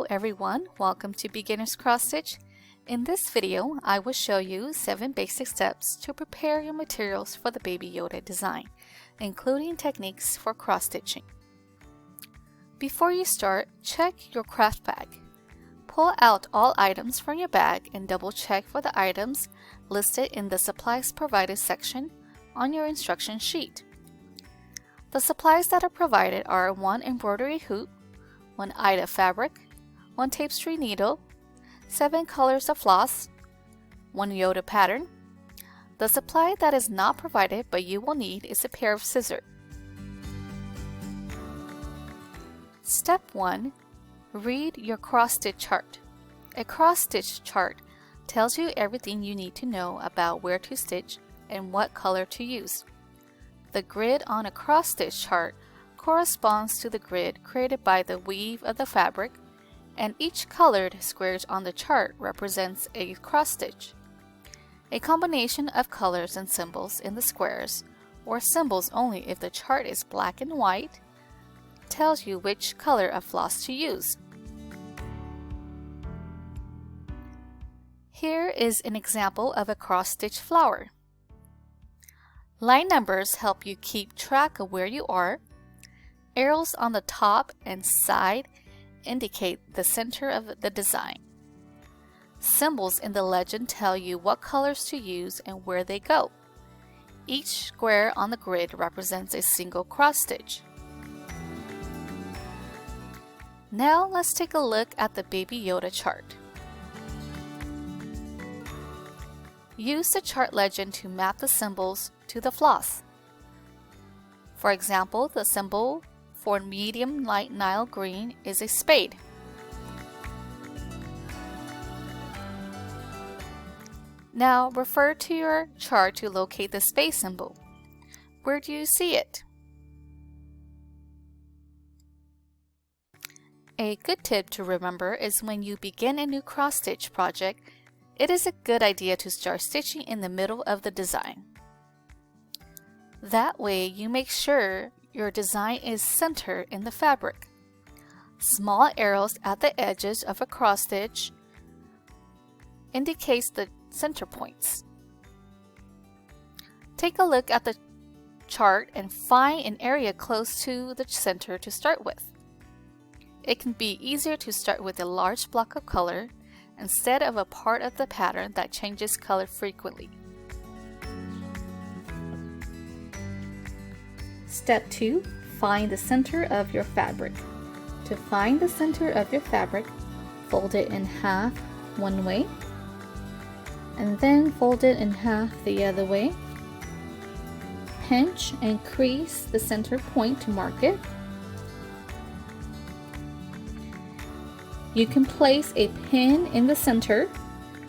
everyone, welcome to Beginner's Cross Stitch. In this video, I will show you 7 basic steps to prepare your materials for the Baby Yoda design, including techniques for cross stitching. Before you start, check your craft bag. Pull out all items from your bag and double check for the items listed in the Supplies Provided section on your instruction sheet. The supplies that are provided are 1 embroidery hoop, 1 Ida fabric, 1 tapestry needle, 7 colors of floss, 1 Yoda pattern. The supply that is not provided but you will need is a pair of scissors. Step 1. Read your cross-stitch chart. A cross-stitch chart tells you everything you need to know about where to stitch and what color to use. The grid on a cross-stitch chart corresponds to the grid created by the weave of the fabric, and each colored squares on the chart represents a cross-stitch. A combination of colors and symbols in the squares, or symbols only if the chart is black and white, tells you which color of floss to use. Here is an example of a cross-stitch flower. Line numbers help you keep track of where you are. Arrows on the top and side indicate the center of the design. Symbols in the legend tell you what colors to use and where they go. Each square on the grid represents a single cross stitch. Now let's take a look at the Baby Yoda chart. Use the chart legend to map the symbols to the floss. For example, the symbol for medium light Nile green is a spade. Now refer to your chart to locate the spade symbol. Where do you see it? A good tip to remember is when you begin a new cross-stitch project, it is a good idea to start stitching in the middle of the design. That way you make sure your design is centered in the fabric. Small arrows at the edges of a cross stitch indicates the center points. Take a look at the chart and find an area close to the center to start with. It can be easier to start with a large block of color instead of a part of the pattern that changes color frequently. Step 2. Find the center of your fabric. To find the center of your fabric, fold it in half one way, and then fold it in half the other way. Pinch and crease the center point to mark it. You can place a pin in the center,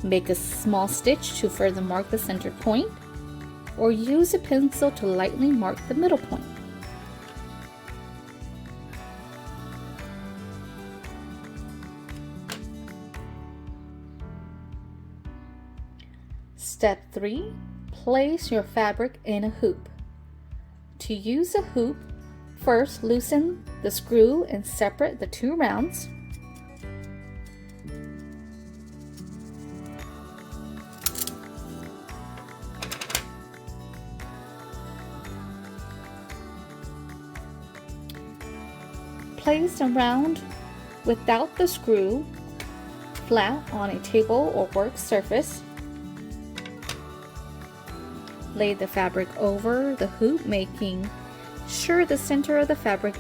make a small stitch to further mark the center point, or use a pencil to lightly mark the middle point. Step 3. Place your fabric in a hoop. To use a hoop, first loosen the screw and separate the 2 rounds. Place the round without the screw flat on a table or work surface. Lay the fabric over the hoop, making sure the center of the fabric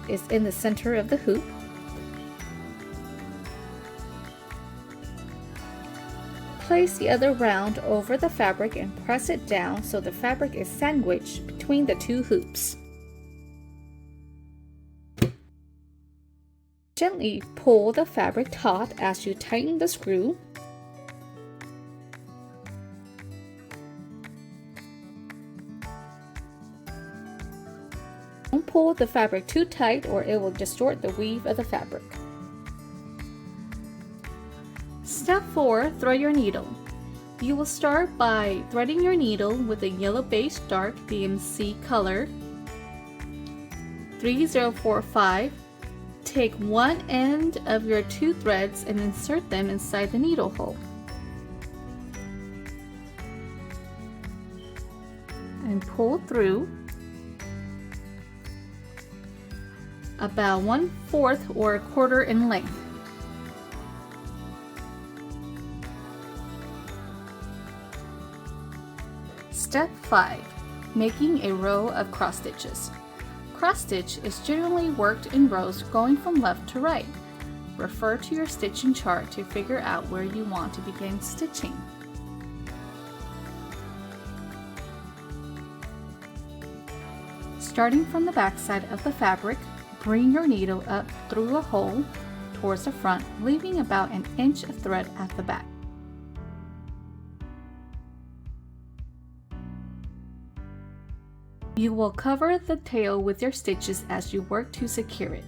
is in the center of the hoop. Place the other round over the fabric and press it down so the fabric is sandwiched between the 2 hoops. Gently pull the fabric taut as you tighten the screw. Don't pull the fabric too tight or it will distort the weave of the fabric. Step 4. Thread your needle. You will start by threading your needle with a yellow base dark DMC color 3045 Take one end of your 2 threads and insert them inside the needle hole. And pull through about 1/4 or 1/4 in length. Step 5. Making a row of cross stitches. Cross stitch is generally worked in rows going from left to right. Refer to your stitching chart to figure out where you want to begin stitching. Starting from the back side of the fabric, bring your needle up through a hole towards the front, leaving about an inch of thread at the back. You will cover the tail with your stitches as you work to secure it.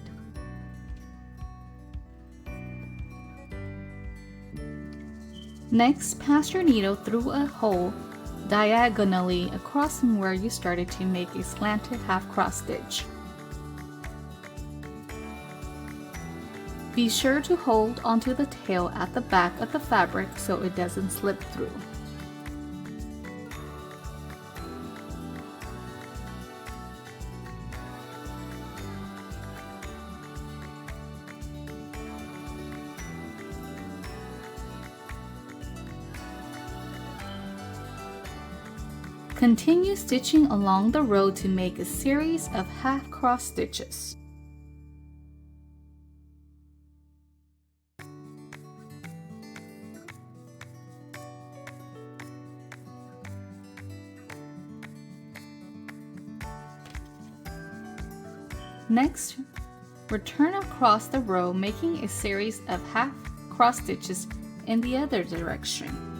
Next, pass your needle through a hole diagonally across from where you started to make a slanted half cross stitch. Be sure to hold onto the tail at the back of the fabric so it doesn't slip through. Continue stitching along the row to make a series of half cross stitches. Next, return across the row, making a series of half cross stitches in the other direction.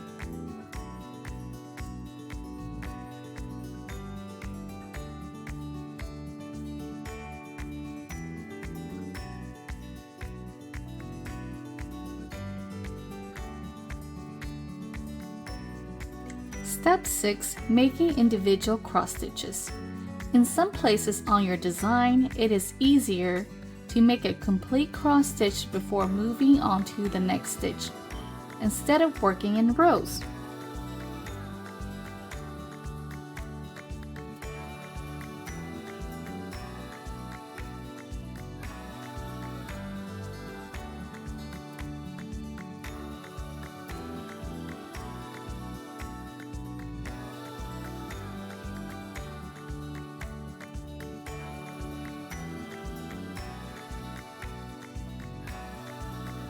Step 6. Making individual cross stitches. In some places on your design, it is easier to make a complete cross stitch before moving on to the next stitch, instead of working in rows.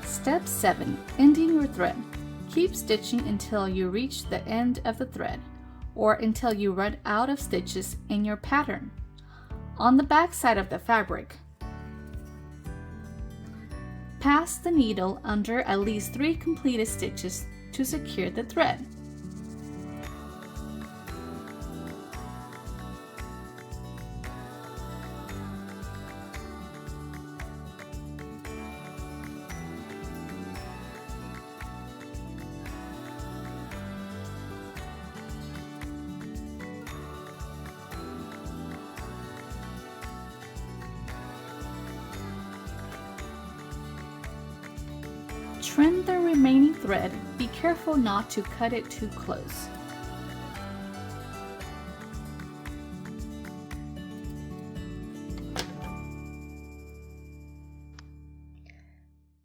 Step 7. Ending your thread. Keep stitching until you reach the end of the thread, or until you run out of stitches in your pattern. On the back side of the fabric, pass the needle under at least 3 completed stitches to secure the thread. Trim the remaining thread. Be careful not to cut it too close.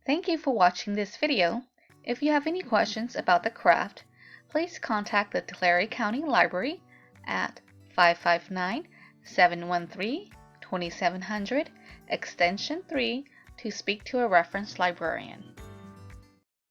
Thank you for watching this video. If you have any questions about the craft, please contact the Tulare County Library at 559-713-2700, extension 3, to speak to a reference librarian.